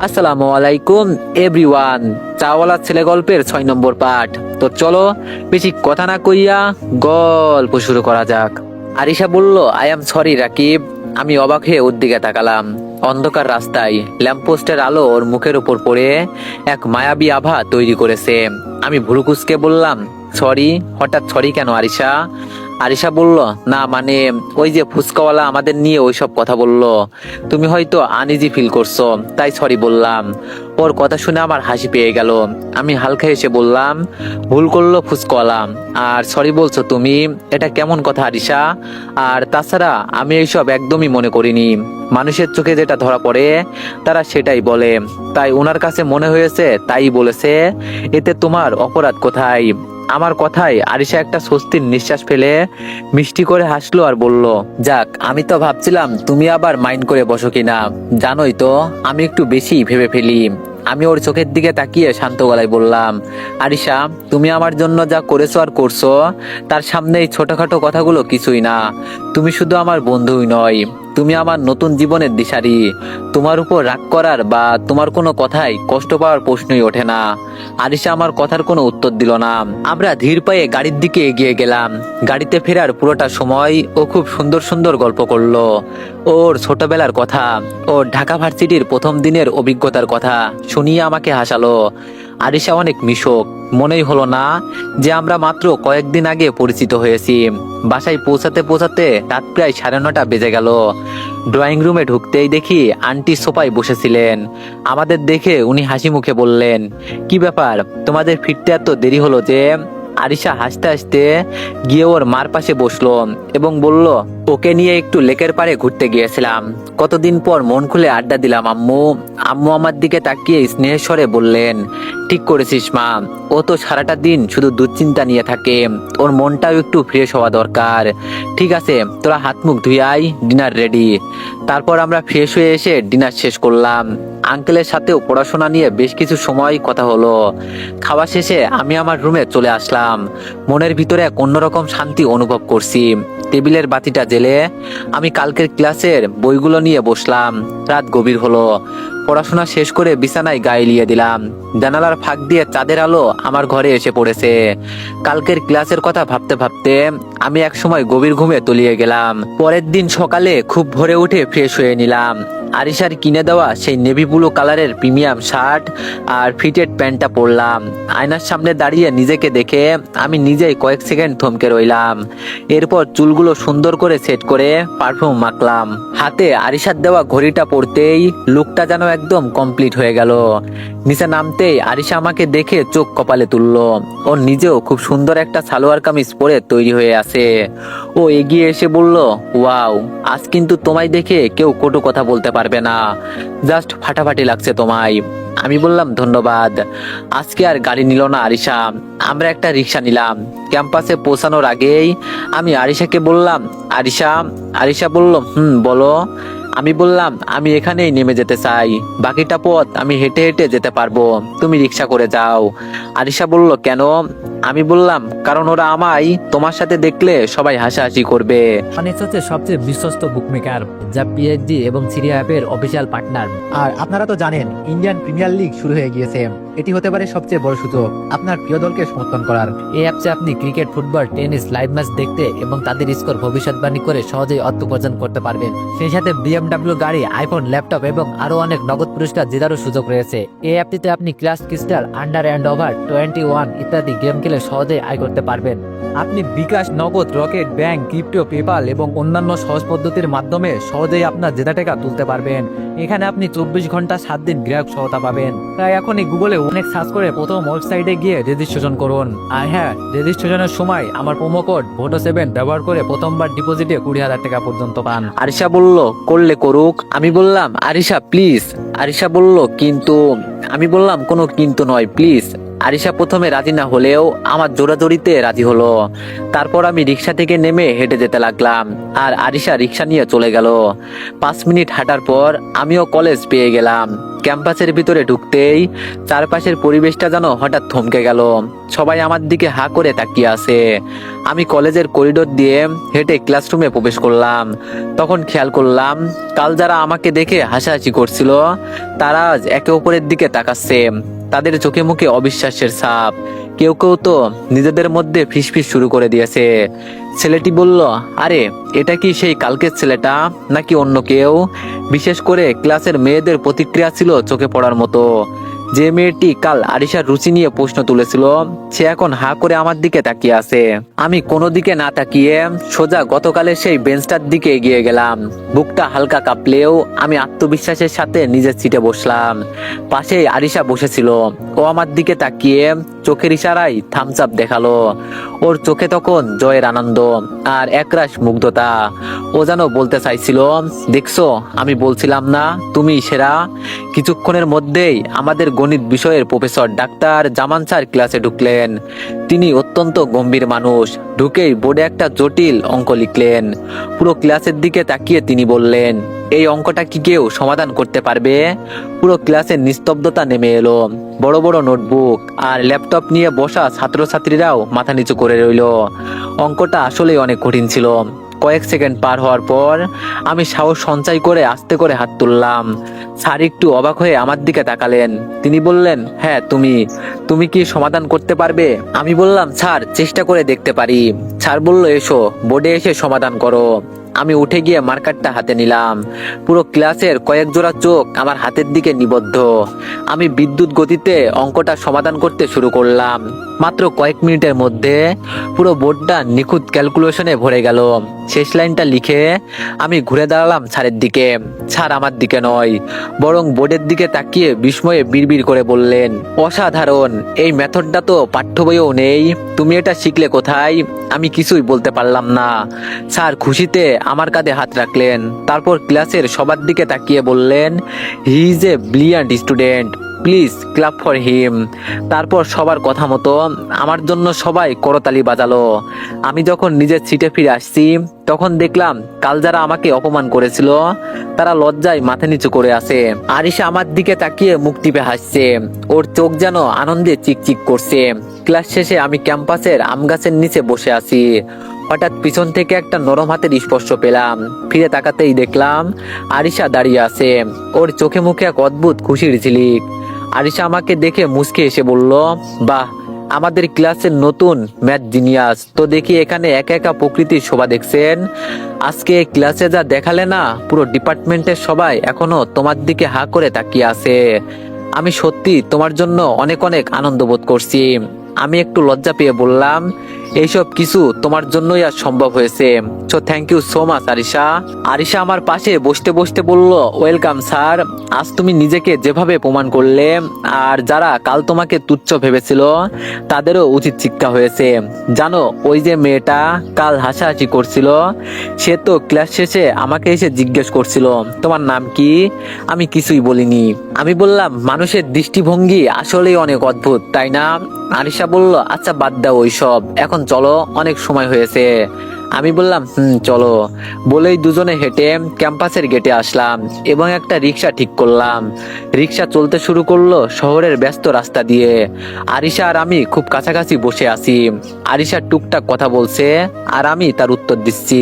আসসালামু আলাইকুম এভরিওয়ান। চাওয়ালা ছেলে গল্পের 6 নম্বর পার্ট। তো চলো বেশি কথা না কইয়া গল্প শুরু করা যাক। আরিশা বলল, আই এম সরি রাকিব। আমি অবাক হয়ে ওর দিকে তাকালাম। অন্ধকার রাস্তায় ল্যাম্পপোস্টের আলো ওর মুখের উপর পড়ে এক মায়াবী আভা তৈরি করেছে। আমি ভুরুকুসকে বললাম, সরি? হঠাৎ সরি কেন আরিশা? আরিশা বলল, না মানে ওই যে ফুচকাওয়ালা আমাদের নিয়ে ওইসব কথা বললো, তুমি হয়তো আনইজি ফিল করছো, তাই সরি বললাম। ওর কথা শুনে আমার হাসি পেয়ে গেল। আমি হালকা হেসে বললাম, ভুল করলো ফুচকাওয়ালা, আর সরি বলছো তুমি? এটা কেমন কথা আরিশা? আর তাছাড়া আমি এইসব একদমই মনে করিনি। মানুষের চোখে যেটা ধরা পড়ে তারা সেটাই বলে, তাই ওনার কাছে মনে হয়েছে তাই বলেছে। এতে তোমার অপরাধ কোথায়? আমার কথায় আরিশা একটা স্বস্তির নিঃশ্বাস ফেলে মিষ্টি করে হাসলো আর বলল, যাক, আমি তো ভাবছিলাম তুমি আবার মাইন্ড করে বসো কিনা। জানোই তো আমি একটু বেশি ভেবে ফেলি। আমি ওর চোখের দিকে তাকিয়ে শান্ত গলায় বললাম, আরিশা, তুমি আমার জন্য যা করেছো আর করছো তার সামনে এই ছোটখাটো কথাগুলো কিছুই না। তুমি শুধু আমার বন্ধুই নয়, তুমি আমার নতুন জীবনের দিশারি। তোমার উপর রাগ করার বা তোমার কোনো কথায় কষ্ট পাওয়ার প্রশ্নই ওঠে না। আরিশা আমার কথার কোনো উত্তর দিল না। আমরা ধীর পায়ে গাড়ির দিকে এগিয়ে গেলাম। গাড়িতে ফেরার পুরোটা সময় ও খুব সুন্দর সুন্দর গল্প করলো। ওর ছোটবেলার কথা, ওর ঢাকা ভার্সিটির প্রথম দিনের অভিজ্ঞতার কথা শুনিয়ে আমাকে হাসালো। আরিশা অনেক মিশুক, মনেই হলো না যে আমরা মাত্র কয়েকদিন আগে পরিচিত হয়েছি। বাসায় পৌঁছাতে পৌঁছাতে রাত প্রায় 9:30 বেজে গেল। ড্রয়িং রুমে ঢুকতেই দেখি আন্টি সোফায় বসেছিলেন। আমাদের দেখে উনি হাসি মুখে বললেন, কি ব্যাপার, তোমাদের ফিরতে এত দেরি হলো যে? আরিশা হাসতে হাসতে গিয়ে ওর মার পাশে বসলো এবং বলল, ওকে নিয়ে একটু লেকের পাড়ে ঘুরতে গিয়েছিলাম। কতদিন পর মন খুলে আড্ডা দিলাম আম্মু। আম্মু আমার দিকে তাকিয়ে স্নেহের স্বরে বললেন, ঠিক করেছিস মা, ও তো সারাটা দিন শুধু দুশ্চিন্তা নিয়ে থাকে, ওর মনটাও একটু ফ্রেশ হওয়া দরকার। ঠিক আছে, তোরা হাত মুখ ধুয়ে আয়, ডিনার রেডি। তারপর আমরা ফ্রেশ হয়ে এসে ডিনার শেষ করলাম। আঙ্কেলের সাথেও পড়াশোনা নিয়ে বেশ কিছু সময় কথা হলো। খাওয়া শেষে আমি আমার রুমে চলে আসলাম। মনের ভিতরে এক অন্যরকম শান্তি অনুভব করছি। টেবিলের বাতিটা জেলে আমি কালকের ক্লাসের বইগুলো নিয়ে বসলাম। রাত গভীর হলো। পড়াশোনা শেষ করে বিছানায় গায়ে লিয়ে দিলাম। জানালার ফাঁক দিয়ে চাঁদের আলো আমার ঘরে এসে পড়েছে। কালকের ক্লাসের কথা ভাবতে ভাবতে আমি এক সময় গভীর ঘুমে তলিয়ে গেলাম। পরের দিন সকালে খুব ভোরে উঠে ফ্রেশ হয়ে নিলাম। আরিশার কিনে দেওয়া সেই নেভি ব্লু কালারের প্রিমিয়াম শার্ট আর ফিটেড প্যান্টটা পরলাম। আয়নার সামনে দাঁড়িয়ে নিজেকে দেখে আমি নিজেই কয়েক সেকেন্ড থমকে রইলাম। এরপর চুলগুলো সুন্দর করে সেট করে পারফিউম মাখলাম। হাতে আরিশার দেওয়া ঘড়িটা পরতেই লুকটা যেন একদম কমপ্লিট হয়ে গেল। নিচে নামতেই আরিশা আমাকে দেখে চোখ কপালে তুললো। ও নিজেও খুব সুন্দর একটা সালোয়ার কামিজ পরে তৈরি হয়ে আছে। ও এগিয়ে এসে বলল, ওয়াও, আজ কিন্তু তোমায় দেখে কেউ কটু কথা বলতে পারবে না, জাস্ট ফাটাফাটি লাগছে তোমায়। আমি বললাম, ধন্যবাদ। আজকে আর গাড়ি নিল না আরিশা, আমরা একটা রিক্সা নিলাম। ক্যাম্পাসে পৌঁছানোর আগেই আমি আরিশাকে বললাম, আরিশা। আরিশা বলল, বলো। আমি বললাম, আমি এখানেই নেমে যেতে চাই, বাকিটা পথ আমি হেঁটে হেঁটে যেতে পারবো, তুমি রিক্সা করে যাও। আরিশা বলল, কেন? আমি বললাম, কারণ ওরা আমায় তোমার সাথে দেখলে সবাই হাসাহাসি করবে। অনেক হচ্ছে সবচেয়ে বিশ্বস্ত বুকমেকার, যা পিএইচডি এবং সিরিয়া অ্যাপের অফিসিয়াল পার্টনার। আর আপনারা তো জানেন ইন্ডিয়ান প্রিমিয়ার লিগ শুরু হয়ে গিয়েছে। এটি হতে পারে সবচেয়ে বড় সুযোগ আপনার প্রিয় দলকে সমর্থন করার। এই অ্যাপসে আপনি cricket, football, tennis live match দেখতে এবং তাদের স্কোর ভবিষ্যৎবাণী করে সহজেই অর্থ উপার্জন করতে পারবেন। সেই সাথে বিএমডব্লিউ গাড়ি, আইফোন, ল্যাপটপ এবং আরো অনেক নগদ পুরস্কার জেতারও সুযোগ রয়েছে। এই অ্যাপটিতে আপনি class crystal, under and over 21 ইত্যাদি গেম খেলে সহজেই আয় করতে পারবেন। আপনি বিকাশ, নগদ, রকেট, ব্যাংক, ক্রিপ্টো, পেপাল এবং অন্যান্য সহজ পদ্ধতির মাধ্যমে সহজেই আপনার জেতা টাকা তুলতে পারবেন। এখানে আপনি 24 ঘন্টা 7 দিন গ্রাহক সহায়তা পাবেন। তাই এখনই গুগলে অনেক সার্চ করে প্রথম ওয়েবসাইটে গিয়ে রেজিস্ট্রেশন করুন। আর হ্যাঁ, রেজিস্ট্রেশনের সময় আমার প্রোমো কোড VOTO7 ব্যবহার করে প্রথমবার ডিপোজিটে 20,000 টাকা পর্যন্ত পান। আরিশা বলল, করলে করুক। আমি বললাম, আরিশা প্লিজ। আরিশা বলল, কিন্তু। আমি বললাম, কোনো কিন্তু নয়, প্লিজ। আরিশা প্রথমে রাজি না হলেও আমার জোরাজোরিতে রাজি হলো। তারপর আমি রিক্সা থেকে নেমে হেঁটে যেতে লাগলাম আর আরিশা রিক্সা নিয়ে চলে গেল। 5 মিনিট হাঁটার পর আমিও কলেজ পেয়ে গেলাম। ক্যাম্পাসের ভিতরে ঢুকতেই চারপাশের পরিবেশটা যেন হঠাৎ থমকে গেল। সবাই আমার দিকে হা করে তাকিয়ে আছে। আমি কলেজের করিডোর দিয়ে হেঁটে ক্লাসরুমে প্রবেশ করলাম। তখন খেয়াল করলাম কাল যারা আমাকে দেখে হাসাহাসি করছিল তারা আজ একে অপরের দিকে তাকাচ্ছে। তাদের চোখে মুখে অবিশ্বাসের ছাপ। কেউ কেউ তো নিজেদের মধ্যে ফিসফিস শুরু করে দিয়েছে। ছেলেটি বলল, আরে এটা কি সেই কালকের ছেলেটা নাকি অন্য কেউ? বিশেষ করে ক্লাসের মেয়েদের প্রতিক্রিয়া ছিল চোখে পড়ার মতো। যে মেয়েটি কাল আরিশার রুচি নিয়ে প্রশ্ন তুলেছিল সে এখন হা করে আমার দিকে তাকিয়ে আছে। আমি কোনো দিকে না তাকিয়ে সোজা গতকালের সেই বেঞ্চটার দিকে এগিয়ে গেলাম। বুকটা হালকা কাঁপলেও আমি আত্মবিশ্বাসের সাথে নিজের সিটে বসলাম। পাশেই আরিশা বসেছিল। ও আমার দিকে তাকিয়ে চোখের ইশারায় থামস আপ দেখালো। ওর চোখে তখন জয়ের আনন্দ আর একরাশ মুগ্ধতা। ও যেন বলতে চাইছিল, দেখছো আমি বলছিলাম না তুমি সেরা। কিছুক্ষণের মধ্যেই আমাদের গণিত বিষয়ের প্রফেসর ডাক্তার জামান স্যার ক্লাসে ঢুকলেন। তিনি অত্যন্ত গম্ভীর মানুষ। ঢুকেই বোর্ডে একটা জটিল অঙ্ক লিখলেন। পুরো ক্লাসের দিকে তাকিয়ে তিনি বললেন, এই অঙ্কটা কি কেউ সমাধান করতে পারবে? পুরো ক্লাসের নিস্তব্ধতা নেমে এলো। বড় বড় নোটবুক আর ল্যাপটপ নিয়ে বসা ছাত্রছাত্রীরাও মাথা নিচু করে রইল। অঙ্কটা আসলেই অনেক কঠিন ছিল। কয়েক সেকেন্ড পার হওয়ার পর আমি সাহস সঞ্চয় করে আস্তে করে হাত তুললাম। স্যার একটু অবাক হয়ে আমার দিকে তাকালেন। তিনি বললেন, হ্যাঁ তুমি কি সমাধান করতে পারবে? আমি বললাম, স্যার চেষ্টা করে দেখতে পারি। স্যার বলল, এসো বোর্ডে এসে সমাধান করো। আমি উঠে গিয়ে মার্কারটা হাতে নিলাম। পুরো ক্লাসের কয়েক জোড়া চোখ আমার হাতের দিকে নিবদ্ধ। আমি বিদ্যুৎ গতিতে অঙ্কটা সমাধান করতে শুরু করলাম। মাত্র কয়েক মিনিটের মধ্যে পুরো বোর্ডটা নিখুঁত ক্যালকুলেশনে ভরে গেল। শেষ লাইনটা লিখে আমি ঘুরে দাঁড়ালাম স্যারের দিকে। স্যার আমার দিকে নয়, বরং বোর্ডের দিকে তাকিয়ে বিস্ময়ে বিড়বিড় করে বললেন, অসাধারণ, এই মেথডটা তো পাঠ্য বইয়েও নেই। তুমি এটা শিখলে কোথায়? আমি কিছুই বলতে পারলাম না। স্যার খুশিতে আমার কাঁধে হাত রাখলেন। তারপর ক্লাসের সবার দিকে তাকিয়ে বললেন, he is a brilliant student, please clap for him. তারপর সবার কথা মতো আমার জন্য সবাই করতালি বাজালো। আমি যখন নিজের সিটে ফিরে আসছি তখন দেখলাম কাল যারা আমাকে অপমান করেছিল তারা লজ্জায় মাথা নিচু করে আছে। আরিশা আমার দিকে তাকিয়ে মুখ টিপে হাসছে। ওর চোখ যেন আনন্দে চিকচিক করছে। ক্লাস শেষে আমি ক্যাম্পাসের আম গাছের নিচে বসে আছি। হঠাৎ পিছন থেকে একটা নরম হাতের স্পর্শ পেলাম। ফিরে তাকাতেই দেখলাম আরিশা দাঁড়িয়ে আছে। ওর চোখে মুখে এক অদ্ভুত খুশির ঝিলিক। আরিশা আমাকে দেখে মুচকে এসে বলল, বাহ, আমাদের ক্লাসের নতুন ম্যাথ জিনিয়াস তো দেখি এখানে একা একা প্রকৃতির শোভা দেখছেন। আজকে ক্লাসে যা দেখালে না, পুরো ডিপার্টমেন্টের সবাই এখনো তোমার দিকে হা করে তাকিয়ে আছে। আমি সত্যি তোমার জন্য অনেক অনেক আনন্দ বোধ করছি। আমি একটু লজ্জা পেয়ে বললাম, এইসব কিছু তোমার জন্যই আজ সম্ভব হয়েছে। So thank you so much Arisha. Arisha আমার পাশে বসতে বসতে বলল, ওয়েলকাম স্যার। আজ তুমি নিজেকে যেভাবে প্রমাণ করলে আর যারা কাল তোমাকে তুচ্ছ ভেবেছিল তাদেরও উচিত শিক্ষা হয়েছে। জানো, ওই যে মেয়েটা কাল হাসাহাসি করছিল সে তো ক্লাস শেষে আমাকে এসে জিজ্ঞেস করছিল তোমার নাম কি। আমি কিছুই বলিনি। আমি বললাম, মানুষের দৃষ্টিভঙ্গি আসলেই অনেক অদ্ভুত, তাই না? আরিশা বলল, আচ্ছা বাদ দাও ওইসব, এখন চলো, অনেক সময় হয়েছে। আমি বললাম, চলো। বলেই দুজনে হেঁটে ক্যাম্পাসের গেটে আসলাম এবং একটা রিক্সা ঠিক করলাম। রিক্সা চলতে শুরু করলো শহরের ব্যস্ত রাস্তা দিয়ে। আরিশা আর আমি খুব কাছাকাছি বসে আছি। আরিশা টুকটাক কথা বলছে আর আমি তার উত্তর দিচ্ছি।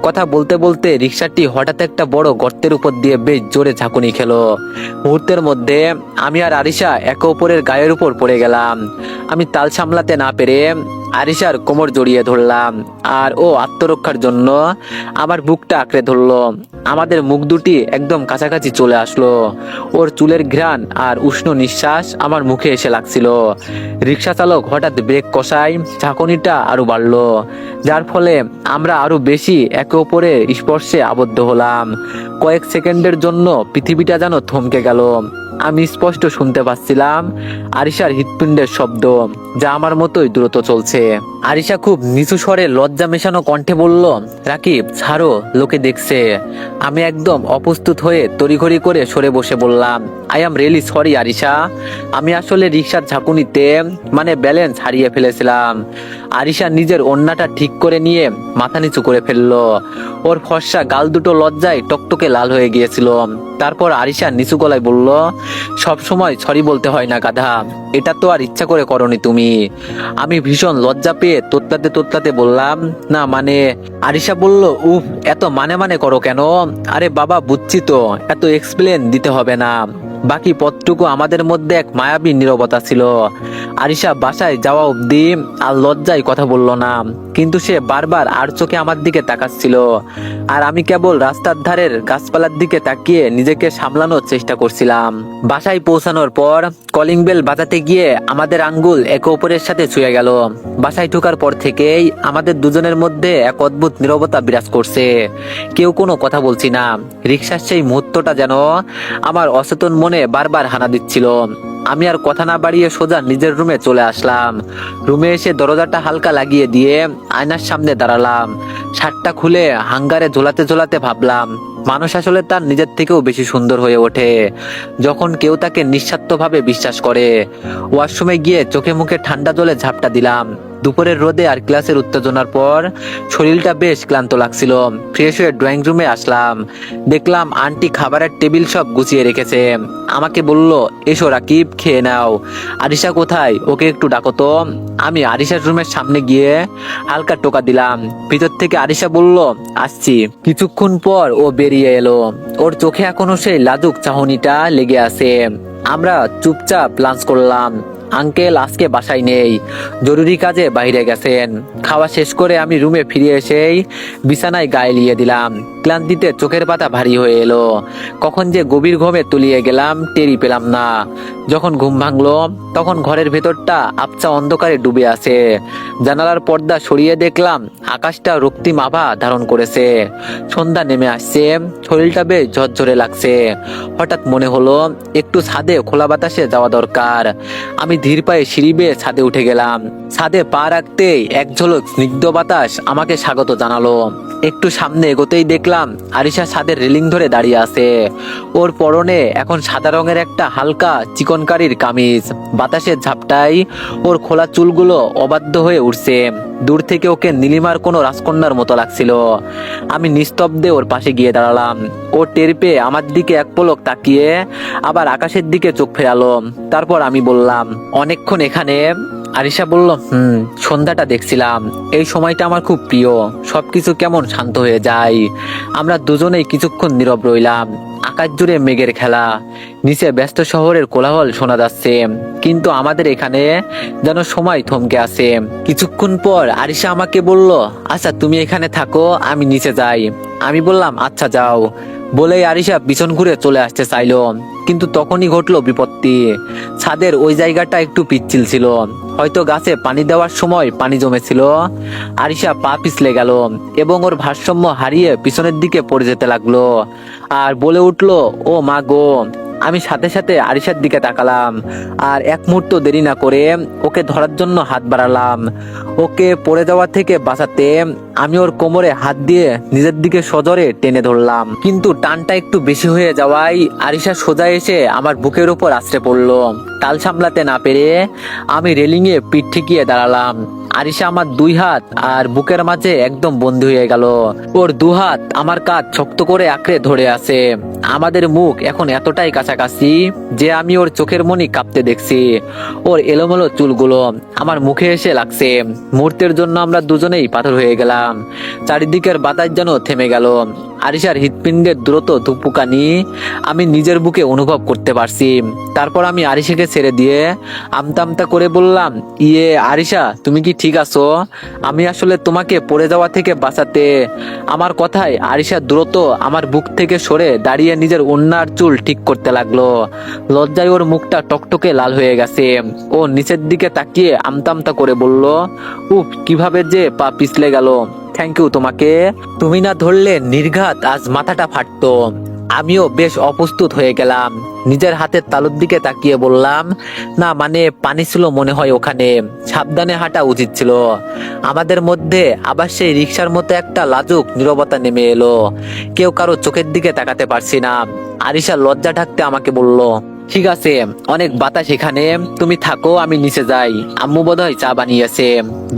কথা বলতে বলতে রিক্সাটি হঠাৎ একটা বড় গর্তের উপর দিয়ে বেশ জোরে ঝাঁকুনি খেলো। মুহূর্তের মধ্যে আমি আর আরিশা একে অপরের গায়ের উপর পড়ে গেলাম। আমি তাল সামলাতে না পেরে আরিশার কোমর জড়িয়ে ধরলাম আর ও আত্মরক্ষার জন্য আমার বুকটা আঁকড়ে ধরলো। আমাদের মুখ দুটি একদম কাছাকাছি চলে আসলো। ওর চুলের ঘ্রাণ আর উষ্ণ নিঃশ্বাস আমার মুখে এসে লাগছিল। রিক্সা চালক হঠাৎ ব্রেক কষায় ঝাঁকুনিটা আরো বাড়লো, যার ফলে আমরা আরো বেশি একে অপরের স্পর্শে আবদ্ধ হলাম। কয়েক সেকেন্ডের জন্য পৃথিবীটা যেন থমকে গেল। আমি স্পষ্ট শুনতে পাচ্ছিলাম আরিশার হৃৎপিণ্ডের শব্দ, যা আমার মতোই দ্রুত চলছে। বলছে। আরিশা খুব নিচু স্বরে লজ্জা মেশানো কণ্ঠে বলল, রাকিব ছাড়ো, লোকে দেখছে। আমি একদম অপ্রস্তুত হয়ে তড়িঘড়ি করে সরে বসে বললাম, I am really sorry Arisha, আমি আসলে রিক্সার ঝাঁকুনিতে ব্যালেন্স হারিয়ে ফেলেছিলাম। আরিশা নিজের ওড়নাটা ঠিক করে নিয়ে মাথা নিচু করে ফেললো। ওর ফর্সা গাল দুটো লজ্জায় টকটকে লাল হয়ে গিয়েছিল। তারপর আরিশা নিচু গলায় বলল, সব সময় সরি বলতে হয় না গাধা, এটা তো আর ইচ্ছা করে করনি তুমি। আমি ভীষণ লজ্জা পেয়ে তোতলাতে বললাম, না আরিশা বলল, উফ এত মানে করো কেন? আরে বাবা বুঝছি তো, এত এক্সপ্লেন দিতে হবে না। বাকি পথটুকু আমাদের মধ্যে এক মায়াবী নীরবতা ছিল। আরিশা বাসায় যাওয়া অবধি আর লজ্জায় কথা বলল না, কিন্তু সে বারবার আর চোখে আমার দিকে তাকাচ্ছিল। আর আমি কেবল রাস্তার ধারের গাছপালার দিকে তাকিয়ে নিজেকে সামলানোর চেষ্টা করছিলাম। বাসায় পৌঁছানোর পর কলিং বেল বাজাতে গিয়ে আমাদের আঙ্গুল একে অপরের সাথে ছুঁয়ে গেল। বাসায় ঢোকার পর থেকেই আমাদের দুজনের মধ্যে এক অদ্ভুত নীরবতা বিরাজ করছে। কেউ কোনো কথা বলছি না। রিক্সার সেই মুহূর্তটা যেন আমার অচেতন মনে বারবার হানা দিচ্ছিল। আমি আর কথা না বাড়িয়ে সোজা নিজের রুমে চলে আসলাম। রুমে এসে দরজাটা হালকা লাগিয়ে দিয়ে আয়নার সামনে দাঁড়ালাম। শার্টটা খুলে হাঙ্গারে ঝোলাতে ভাবলাম, মানুষ আসলে তার নিজের থেকেও বেশি সুন্দর হয়ে ওঠে যখন কেউ তাকে নিঃস্বার্থভাবে বিশ্বাস করে। ওয়াশরুমে গিয়ে চোখে মুখে ঠান্ডা জলে ঝাপটা দিলাম। দুপুরের রোদে আর ক্লাসের উত্তেজনার পর শরীরটা বেশ ক্লান্ত লাগছিল। ফ্রেশ হয়ে ড্রয়িং রুমে আসলাম। দেখলাম আন্টি খাবারের টেবিল সব গুছিয়ে রেখেছে। আমাকে বলল, এসো রাকিব, খেয়ে নাও। আরিশা কোথায়, ওকে একটু ডাকো তো। আমি আরিশার রুমের সামনে গিয়ে হালকা টোকা দিলাম। ভিতর থেকে আরিশা বলল, আসছি। কিছুক্ষণ পর ও বেরিয়ে এলো। ওর চোখে এখনো সেই লাজুক চাহনিটা লেগে আছে। আমরা চুপচাপ লাঞ্চ করলাম। আঙ্কেল আজকে বাসায় নেই, জরুরি কাজে বাইরে গেছেন। খাওয়া শেষ করে আমি রুমে ফিরে এসেই বিছানায় গায়ে লিয়ে দিলাম। ক্লান্তিতে চোখের পাতা ভারী হয়ে এলো। কখন যে গভীর ঘুমে তলিয়ে গেলাম টেরই পেলাম না। যখন ঘুম ভাঙলো তখন ঘরের ভেতরটা আবছা অন্ধকারে ডুবে আছে। জানালার পর্দা সরিয়ে দেখলাম আকাশটা রক্তিম আভা ধারণ করেছে। সন্ধ্যা নেমে আসছে, শরীরটা বেশ ঝরঝরে লাগছে। হঠাৎ মনে হলো একটু ছাদে খোলা বাতাসে যাওয়া দরকার। আমি ধীর পায়ে সিঁড়ি বেয়ে ছাদে উঠে গেলাম। ছাদে পা রাখতেই এক ঝলক স্নিগ্ধ বাতাস আমাকে স্বাগত জানালো। একটু সামনে এগোতেই দেখলাম আরিশা ছাদের রেলিং ধরে দাঁড়িয়ে আছে। ওর পরনে এখন সাদা রঙের একটা হালকা চিকনকারির কামিজ। বাতাসের ঝাপটায় ওর খোলা চুলগুলো অবাধ্য হয়ে উঠছে। দূর থেকে ওকে নীলিমার কোনো রাজকন্যার মতো লাগছিল। আমি নিস্তব্ধে ওর পাশে গিয়ে দাঁড়ালাম। ও টের পেয়ে আমার দিকে এক পলক তাকিয়ে আবার আকাশের দিকে চোখ ফেরালো। তারপর আমি বললাম, অনেকক্ষণ এখানে? আরিশা বলল, সন্ধ্যাটা দেখছিলাম। এই সময়টা আমার খুব প্রিয়, সবকিছু কেমন শান্ত হয়ে যায়। আমরা দুজনেই কিছুক্ষণ নীরব রইলাম। আকাশ জুড়ে মেঘের খেলা, নিচে ব্যস্ত শহরের কোলাহল শোনা যাচ্ছে, কিন্তু আমাদের এখানে যেন সময় থমকে আছে। কিছুক্ষণ পর আরিশা আমাকে বলল, আচ্ছা তুমি এখানে থাকো, আমি নিচে যাই। আমি বললাম, আচ্ছা যাও। বলেই আরিশা পিছন ঘুরে চলে আসতে চাইলো, কিন্তু তখনই ঘটলো বিপত্তি। ছাদের ওই জায়গাটা একটু পিচ্ছিল ছিল, হয়তো গাছে পানি দেওয়ার সময় পানি জমেছিল। আরিশা পা পিছলে গেল এবং ওর ভারসাম্য হারিয়ে পিছনের দিকে পড়ে যেতে লাগলো আর বলে উঠলো, ও মা গো। আমি সাথে সাথে আরিশার দিকে তাকালাম আর এক মুহূর্ত দেরি না করে ওকে ধরার জন্য হাত বাড়ালাম। ওকে পড়ে যাওয়া থেকে বাঁচাতে আমি ওর কোমরে হাত দিয়ে নিজের দিকে সজোরে টেনে ধরলাম, কিন্তু টানটা একটু বেশি হয়ে যাওয়ায় আরিশা সোজা এসে আমার বুকের উপর আছড়ে পড়লো। তাল সামলাতে না পেরে আমি রেলিংয়ে পিঠ ঠেকিয়ে দাঁড়ালাম। আরিশা আমার দুই হাত আর বুকের মাঝে একদম বন্দী হয়ে গেল। ওর দু হাত আমার কাঁধ শক্ত করে আঁকড়ে ধরে আছে। আমাদের মুখ এখন এতটাই কাছাকাছি যে আমি ওর চোখের মনি কাঁপতে দেখছি। ওর এলোমেলো চুলগুলো আমার মুখে এসে লাগছে। মুহূর্তের জন্য আমরা দুজনেই পাথর হয়ে গেলাম। চারিদিকের বাতাস যেন থেমে গেল। আরিশার হৃৎপিণ্ডের দ্রুত ধুকপুকানি আমি নিজের বুকে অনুভব করতে পারছি। তারপর আমি আরিশাকে ছেড়ে দিয়ে আমতা আমতা করে বললাম, ইয়ে আরিশা, তুমি কি ঠিক আছো? আমি আসলে তোমাকে পড়ে যাওয়া থেকে বাঁচাতে। আমার কথায় আরিশা দ্রুত আমার বুক থেকে সরে দাঁড়িয়ে নিজের ওড়নার চুল ঠিক করতে লাগলো। লজ্জায় ওর মুখটা টকটকে লাল হয়ে গেছে। ও নিচের দিকে তাকিয়ে আমতা আমতা করে বলল, উফ, কিভাবে যে পা পিছলে গেল। থ্যাংক ইউ তোমাকে, তুমি না ধরলে নির্ঘাত আজ মাথাটা ফাটতো। আমিও বেশ অপ্রস্তুত হয়ে গেলাম। নিজের হাতের তালুর দিকে তাকিয়ে বললাম, না মানে পানি ছিল মনে হয় ওখানে, সাবধানে হাঁটা উচিত ছিল। আমাদের মধ্যে আবার সেই রিক্সার মতো একটা লাজুক নীরবতা নেমে এলো। কেউ কারো চোখের দিকে তাকাতে পারছি না। আরিশা লজ্জা ঢাকতে আমাকে বলল, ঠিক আছে, অনেক বাতাস এখানে, তুমি থাকো, আমি নিচে যাই, আম্মু বোধহয় চা বানিয়েছে।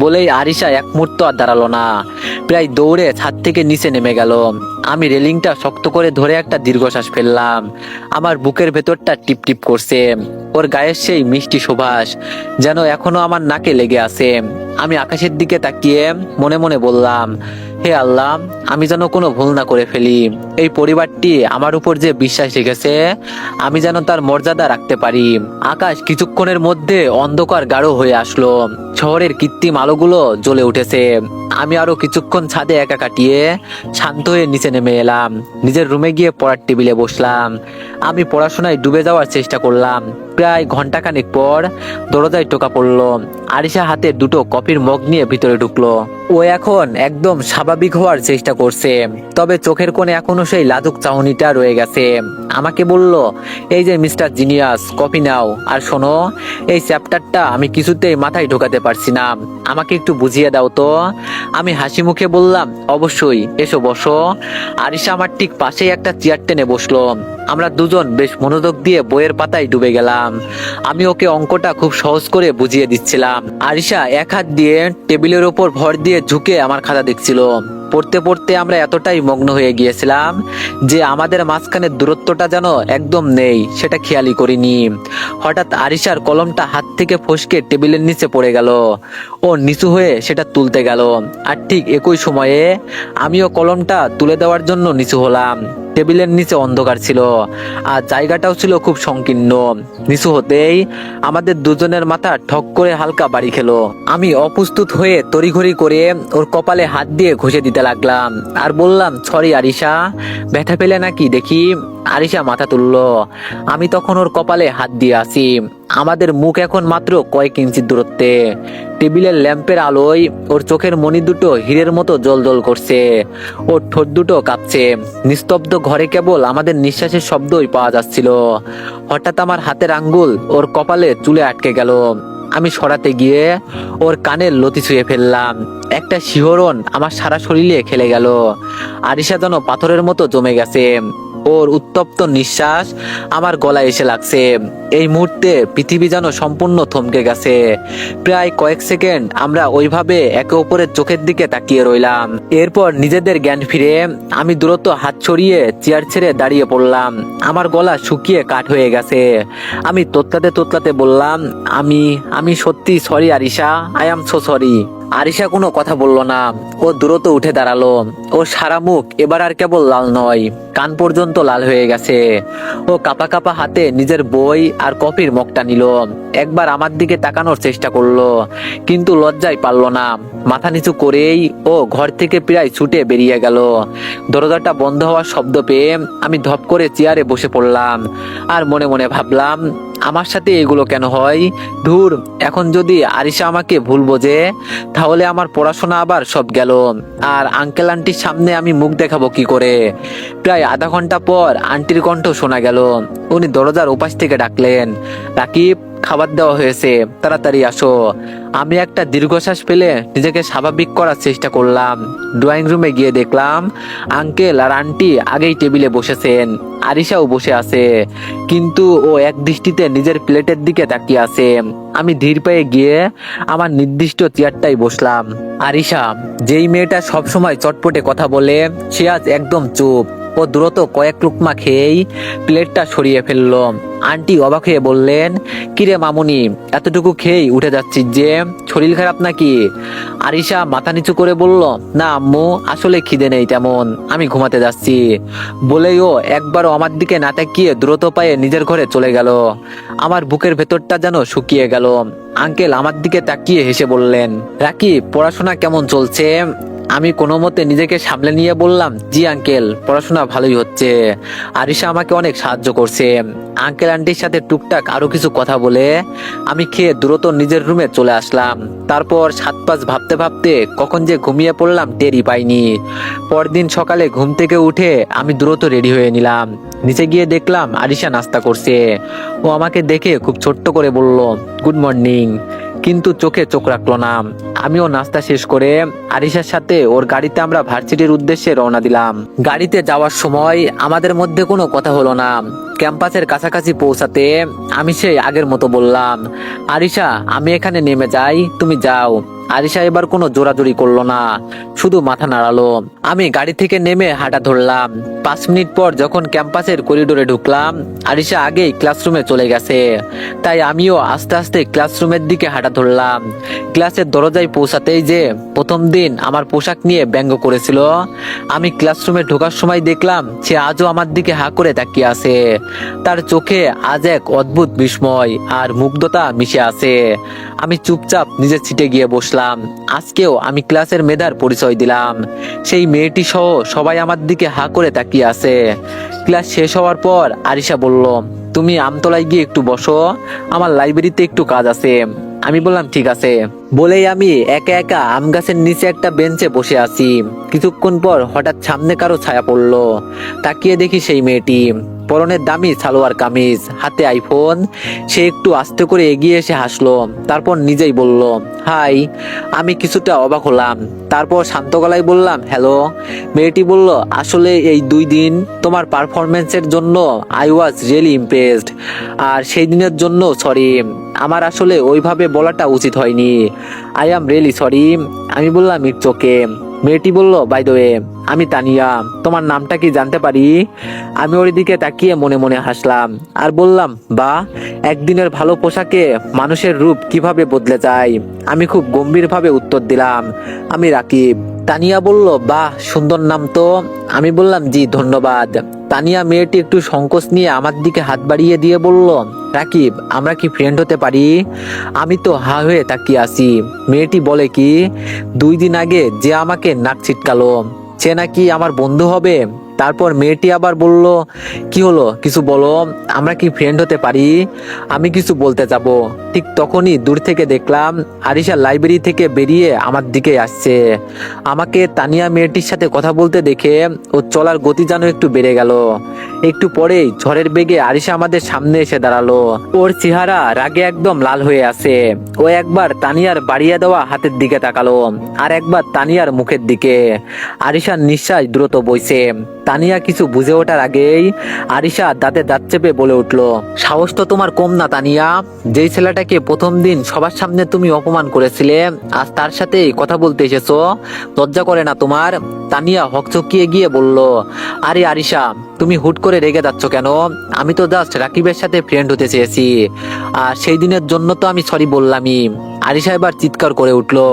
বলেই আরিশা এক মুহূর্ত আর দাঁড়ালো না, প্রায় দৌড়ে ছাদ থেকে নিচে নেমে গেল। আমি রেলিংটা শক্ত করে ধরে একটা দীর্ঘশ্বাস ফেললাম। আমার বুকের ভেতরটা টিপ টিপ করছে। ওর গায়ের সেই মিষ্টি সুবাস যেন এখনো আমার নাকে লেগে আছে। আমি আকাশের দিকে তাকিয়ে মনে মনে বললাম, হে আল্লাহ, আমি যেন কোনো ভুল না করে ফেলি। এই পরিবারটি আমার উপর যে বিশ্বাস রেখেছে, আমি যেন তার মর্যাদা রাখতে পারি। আকাশ কিছুক্ষণের মধ্যে অন্ধকার গাঢ় হয়ে আসলো। শহরের কৃত্রিম আলোগুলো জ্বলে উঠেছে। আমি আরো কিছুক্ষণ ছাদে একা কাটিয়ে শান্ত হয়ে নিচে নেমে এলাম। নিজের রুমে গিয়ে পড়ার টেবিলে বসলাম। আমি পড়াশোনায় ডুবে যাওয়ার চেষ্টা করলাম। প্রায় ঘন্টাখানেক পর দরজায় টোকা পড়লো। আরিশা হাতে দুটো কফির মগ নিয়ে ভিতরে ঢুকলো। ও এখন একদম স্বাভাবিক হওয়ার চেষ্টা করছে, তবে চোখের কোণে এখনো সেই লাজুক চাহনিটা রয়ে গেছে। আমাকে বলল, এই যে মিস্টার জিনিয়াস, কফি নাও, আর শোনো, এই চ্যাপ্টারটা আমি কিছুতেই মাথায় ঢোকাতে পারছি না, আমাকে একটু বুঝিয়ে দাও তো। আমি হাসি মুখে বললাম, অবশ্যই, এসো বসো। আরিশা আমার ঠিক পাশেই একটা চেয়ার টেনে বসলো। আমরা দুজন বেশ মনোযোগ দিয়ে বইয়ের পাতায় ডুবে গেলাম। আমি ওকে অঙ্কটা খুব সহজ করে বুঝিয়ে দিচ্ছিলাম। আরিশা এক হাত দিয়ে টেবিলের ওপর ভর দিয়ে ঝুঁকে আমার খাতা দেখছিল। পড়তে পড়তে আমরা এতটাই মগ্ন হয়ে গিয়েছিলাম যে আমাদের মাঝখানের দূরত্বটা যেন একদম নেই, সেটা খেয়ালই করিনি। হঠাৎ আরিশার কলমটা হাত থেকে ফসকে টেবিলের নিচে পড়ে গেল। ও নিচু হয়ে সেটা তুলতে গেল, আর ঠিক একই সময়ে আমিও কলমটা তুলে দেওয়ার জন্য নিচু হলাম। টেবিলের নিচে অন্ধকার ছিল, আর জায়গাটাও ছিল খুব সংকীর্ণ। নিচু হতেই আমাদের দুজনের মাথা ঠক করে হালকা বাড়ি খেলো। আমি অপ্রস্তুত হয়ে তড়িঘড়ি করে ওর কপালে হাত দিয়ে ঘষে দিতে লাগলাম, আর বললাম, সরি আরিশা, ব্যথা পেলে নাকি দেখি। আরিশা মাথা তুললো। আমি তখন ওর কপালে হাত দিয়ে আছি। আমাদের মুখ এখন মাত্র কয়েক ইঞ্চি দূরত্বে। টেবিলের ল্যাম্পের আলোয় ওর চোখের মণি দুটো হীরের মতো জ্বলজ্বল করছে। ওর ঠোঁট দুটো কাঁপছে। নিস্তব্ধ ঘরে কেবল আমাদের নিঃশ্বাসের শব্দই পাওয়া যাচ্ছিল। হঠাৎ আমার হাতের আঙ্গুল ওর কপালে চুলে আটকে গেল। আমি সরাতে গিয়ে ওর কানের লতি ছুঁয়ে ফেললাম। একটা শিহরণ আমার সারা শরীরে খেলে গেল। আরিশা যেন পাথরের মতো জমে গেছে। ওর উত্তপ্ত নিঃশ্বাস আমার গলায় এসে লাগছে। এই মুহূর্তে পৃথিবী যেন সম্পূর্ণ থমকে গেছে। প্রায় কয়েক সেকেন্ড আমরা ওইভাবে একে অপরের চোখের দিকে তাকিয়ে রইলাম। এরপর নিজেদের জ্ঞান ফিরে আমি দ্রুত হাত ছড়িয়ে চেয়ার ছেড়ে দাঁড়িয়ে পড়লাম। আমার গলা শুকিয়ে কাঠ হয়ে গেছে। আমি তোতলাতে তোতলাতে বললাম, আমি সত্যি sorry Arisha, I am so sorry. Arisha কোনো কথা বলল না। ও দ্রুত উঠে দাঁড়ালো। ওর সারা মুখ এবার আর কেবল লাল নয়, কান পর্যন্ত লাল হয়ে গেছে। ও কাপা কাপা হাতে নিজের বই আর কফির মগটা নিল। একবার আমার দিকে তাকানোর চেষ্টা করলো, কিন্তু লজ্জায় পারলো না। মাথা নিচু করেই ও ঘর থেকে প্রায় ছুটে বেরিয়ে গেল। দরজাটা বন্ধ হওয়ার শব্দ পেয়ে আমি ধপ করে চেয়ারে বসে পড়লাম, আর মনে মনে ভাবলাম, আমার সাথে এগুলো কেন হয়? ধুর, এখন যদি আরিশা আমাকে ভুল বোঝে, তাহলে আমার পড়াশোনা আবার সব গেল। আর আঙ্কেল আন্টির সামনে আমি মুখ দেখাবো কি করে? প্রায় আধা ঘন্টা পর আন্টির কণ্ঠ শোনা গেল। উনি দরজার ওপাশ থেকে ডাকলেন, রাকিব, খাবার দেওয়া হয়েছে, তাড়াতাড়ি আসো। আমি একটা দীর্ঘশ্বাস ফেলে নিজেকে স্বাভাবিক করার চেষ্টা করলাম। ড্রয়িং রুমে গিয়ে দেখলাম আঙ্কেল আর আন্টি আগেই টেবিলে বসেছেন। আরিশাও বসে আছে, কিন্তু ও এক দৃষ্টিতে নিজের প্লেটের দিকে তাকিয়ে আছে। আমি ধীর পায়ে গিয়ে আমার নির্দিষ্ট চেয়ারটাই বসলাম। আরিশা, যেই মেয়েটা সবসময় চটপটে কথা বলে, সে আজ একদম চুপ। ও দ্রুত কয়েক লুকমা খেয়েই প্লেটটা সরিয়ে ফেললো। আন্টি অবাক হয়ে বললেন, কিরে মামুনি, এতটুকু খেয়েই উঠে যাচ্ছিস যে, শরীর খারাপ নাকি? আরিশা মাথা নিচু করে বলল, না আম্মু, আসলে খিদে নেই তেমন, আমি ঘুমাতে যাচ্ছি। বলেই ও একবারও আমার দিকে না তাকিয়ে দ্রুত পায়ে নিজের ঘরে চলে গেল। আমার বুকের ভেতরটা যেন শুকিয়ে গেল। আঙ্কেল আমার দিকে তাকিয়ে হেসে বললেন, রাকিব, পড়াশোনা কেমন চলছে? আমি কোনো মতে নিজেকে সামলে নিয়ে বললাম, জি আঙ্কেল, পড়াশোনা ভালোই হচ্ছে। আরিশা আমাকে অনেক সাহায্য করছে। আঙ্কেল আন্টির সাথে টুকটাক আরো কিছু কথা বলে আমি খেয়ে দ্রুত নিজের রুমে চলে আসলাম। তারপর 7-5 ভাবতে ভাবতে কখন যে ঘুমিয়ে পড়লাম টেরই পাইনি। পরদিন সকালে ঘুম থেকে উঠে আমি দ্রুত রেডি হয়ে নিলাম। নিচে গিয়ে দেখলাম আরিশা নাস্তা করছে। ও আমাকে দেখে খুব ছোট্ট করে বলল, গুড মর্নিং, কিন্তু চোখে চোখ রাখলো না। আমিও নাস্তা শেষ করে আরিশার সাথে ওর গাড়িতে আমরা ভার্সিটির উদ্দেশ্যে রওনা দিলাম। গাড়িতে যাওয়ার সময় আমাদের মধ্যে কোনো কথা হলো না। ক্যাম্পাসের কাছাকাছি পৌঁছাতে আমি সেই আগের মতো বললাম, আরিশা, আমি এখানে নেমে যাই, তুমি যাও। আরিশা এবার কোনো জোরাজুরি করলো না, শুধু মাথা নাড়ালো। আমি গাড়ি থেকে নেমে হাঁটা ধরলাম। 5 মিনিট পর যখন ক্যাম্পাসের করিডোরে ঢুকলাম, আরিশা আগেই ক্লাসরুমে চলে গেছে। তাই আমিও আস্তে আস্তে ক্লাসরুমের দিকে হাঁটা ধরলাম। ক্লাসের দরজায় পৌঁছাতেই যে প্রথম দিন আমার পোশাক নিয়ে ব্যঙ্গ করেছিল, আমি ক্লাসরুমে ঢোকার সময় দেখলাম সে আজও আমার দিকে হা করে তাকিয়ে আছে। তার চোখে আজ এক অদ্ভুত বিস্ময় আর মুগ্ধতা মিশে আছে। আমি চুপচাপ নিজের সিটে গিয়ে বসলাম। আজকেও আমি ক্লাসের মেধার পরিচয় দিলাম। সেই মেয়েটি সহ সবাই আমার দিকে হা করে তাকিয়ে আছে। ক্লাস শেষ হওয়ার পর আরিশা বলল, তুমি আমতলায় গিয়ে একটু বসো, আমার লাইব্রেরিতে একটু কাজ আছে। আমি বললাম ঠিক আছে। বলেই আমি একা একা আম গাছের নিচে একটা বেঞ্চে বসে আছি। কিছুক্ষণ পর হঠাৎ সামনে কারো ছায়া পড়লো। তাকিয়ে দেখি সেই মেয়েটি, পরনে দামি সালোয়ার কামিজ, হাতে আইফোন। সে একটু আস্তে করে এগিয়ে এসে হাসলো, তারপর নিজেই বলল, হাই। আমি কিছুটা অবাক হলাম, তারপর শান্ত গলায় বললাম, হ্যালো। মেয়েটি বলল, আসলে এই 2 দিন তোমার পারফরমেন্সের জন্য আই ওয়াজ রিয়েলি ইমপ্রেসড, আর সেই দিনের জন্য সরি। আমার আসলে ওইভাবে বলাটা উচিত হয়নি। I am really sorry. আমি বললাম, ইটস ওকে। মেয়েটি বলল, বাই দ্য ওয়ে, আমি তানিয়া, তোমার নামটা কি জানতে পারি? আমি ওর দিকে তাকিয়ে মনে মনে হাসলাম আর বললাম, বা, একদিনের ভালো পোশাকে মানুষের রূপ কিভাবে বদলে যায়। আমি খুব গম্ভীরভাবে উত্তর দিলাম, আমি রাকিব। তানিয়া বলল, বাহ, সুন্দর নাম তো। আমি বললাম, জি ধন্যবাদ। তানিয়া মেয়েটি একটু সংকোচ নিয়ে আমার দিকে হাত বাড়িয়ে দিয়ে বলল, রাকিব, আমরা কি ফ্রেন্ড হতে পারি? আমি তো হা হয়ে তাকিয়ে আছি। মেয়েটি বলে কি, 2 দিন আগে যে আমাকে নাক ছিটকালো সে নাকি আমার বন্ধু হবে? তারপর মেয়েটি আবার বলল, কি হলো, কিছু বলো, আমরা কি ফ্রেন্ড হতে পারি? আমি কিছু বলতে যাব, ঠিক তখনই দূর থেকে দেখলাম আরিশা লাইব্রেরি থেকে বেরিয়ে আমার দিকে আসছে। আমাকে তানিয়া মেয়েটির সাথে কথা বলতে দেখে ওর চলার গতি যেন একটু বেড়ে গেল। একটু পরেই ঝড়ের বেগে আরিশা আমাদের সামনে এসে দাঁড়ালো। ওর চেহারা রাগে একদম লাল হয়ে আছে। ও একবার তানিয়ার বাড়িয়ে দেওয়া হাতের দিকে তাকালো, আর একবার তানিয়ার মুখের দিকে। আরিশার নিঃশ্বাস দ্রুত বইছে। তানিয়া কিছু বুঝে ওঠার আগেই আরিশা দাঁতে দাঁত চেপে বলে উঠলো, সাহস তো তোমার কম না তানিয়া। যেই ছেলেটাকে প্রথম দিন সবার সামনে তুমি অপমান করেছিলে, আজ তার সাথে কথা বলতে এসেছো, লজ্জা করে না তোমার? তানিয়া হকচকিয়ে গিয়ে বলল, আরে আরিশা, তুমি হুট করে রেগে যাচ্ছ কেন? আমি তো জাস্ট রাকিবের সাথে ফ্রেন্ড হতে চেয়েছি, আর সেই দিনের জন্য তো আমি সরি বললামই। আরিশা এবার চিৎকার করে উঠলো,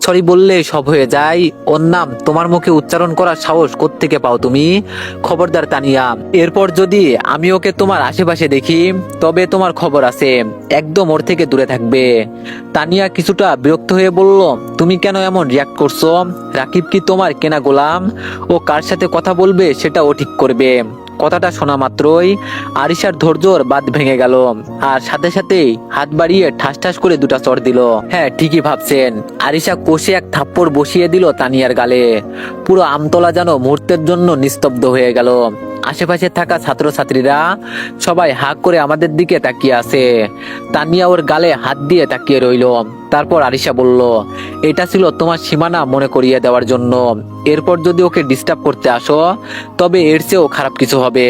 সরি বললে সব হয়ে যায়? ওর নাম তোমার মুখে উচ্চারণ করার সাহস কোত্থেকে পাও তুমি? খবরদার তানিয়া, এরপর যদি আমি ওকে তোমার আশেপাশে দেখি তবে তোমার খবর আছে, একদম ওর থেকে দূরে থাকবে। তানিয়া কিছুটা বিরক্ত হয়ে বলল, তুমি কেন এমন রিয়াক্ট করছো? রাকিব কি তোমার কেনা গোলাম? ও কার সাথে কথা বলবে সেটা ও ঠিক করবে। কথাটা শোনা মাত্রই আরিশার ধৈর্যর বাঁধ ভেঙে গেল, আর সাথে সাথেই হাত বাড়িয়ে ঠাস ঠাস করে 2টা চড় দিল। হ্যাঁ, ঠিকই ভাবছেন। আরিশা কষে এক থাপ্পড় বসিয়ে দিল তানিয়ার গালে। পুরো আমতলা যেন মুহূর্তের জন্য নিস্তব্ধ হয়ে গেল। আশেপাশে থাকা ছাত্রছাত্রীরা সবাই হাঁ করে আমাদের দিকে তাকিয়ে আছে। তানিয়া ওর গালে হাত দিয়ে তাকিয়ে রইল। তারপর আরিশা বলল, এটা ছিল তোমার সীমানা মনে করিয়ে দেওয়ার জন্য। এরপর যদি ওকে ডিস্টার্ব করতে আসো তবে এর চেয়েও খারাপ কিছু হবে।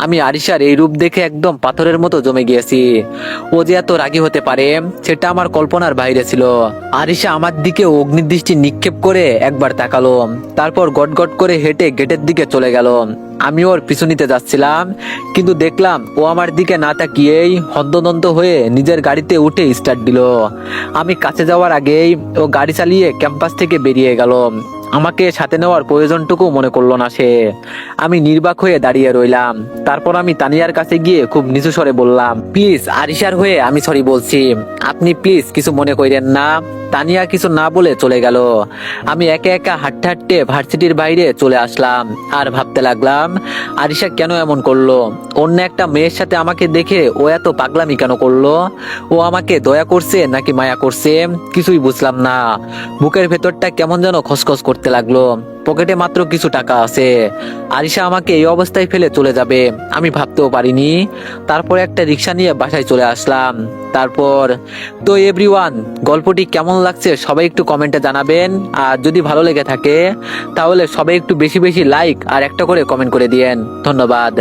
আমি আরিশার এই রূপ দেখে একদম পাথরের মতো জমে গিয়েছি। ও যে এত রাগী হতে পারে সেটা আমার কল্পনার বাইরে ছিল। আরিশা আমার দিকে অগ্নিদৃষ্টি নিক্ষেপ করে একবার তাকালো, তারপর গটগট করে হেঁটে গেটের দিকে চলে গেল। আমি ওর পিছু নিতে যাচ্ছিলাম, কিন্তু দেখলাম ও আমার দিকে না তাকিয়েই হন্তদন্ত হয়ে নিজের গাড়িতে উঠে স্টার্ট দিল। আমি কাছে যাওয়ার আগেই ও গাড়ি চালিয়ে ক্যাম্পাস থেকে বেরিয়ে গেল। আমাকে সাথে নেওয়ার প্রয়োজনটুকু মনে করলো না সে। আমি নির্বাক হয়ে দাঁড়িয়ে রইলাম। তারপর আমি তানিয়ার কাছে গিয়ে খুব নিচু স্বরে বললাম, প্লিজ, আরিশার হয়ে আমি সরি বলছি, আপনি প্লিজ কিছু মনে করেন না। তানিয়া কিছু না বলে চলে গেল। আমি একা একা হাঁটতে হাঁটতে ভার্সিটির বাইরে চলে আসলাম আর ভাবতে লাগলাম আরিশা কেন এমন করলো। অন্য একটা মেয়ের সাথে আমাকে দেখে ও এত পাগলামি কেন করলো? ও আমাকে দয়া করছে নাকি মায়া করছে কিছুই বুঝলাম না। বুকের ভেতরটা কেমন যেন খসখস করতে লাগলো। পকেটে মাত্র কিছু টাকা আছে, আরিশা আমাকে এই অবস্থায় ফেলে চলে যাবে আমি ভাবতেও পারিনি। তারপর একটা রিক্সা নিয়ে বাসায় চলে আসলাম। তারপর তো এভরিওয়ান, গল্পটি কেমন লাগছে সবাই একটু কমেন্টে জানাবেন। আর যদি ভালো লেগে থাকে তাহলে সবাই একটু বেশি বেশি লাইক আর একটা করে কমেন্ট করে দিয়েন। ধন্যবাদ।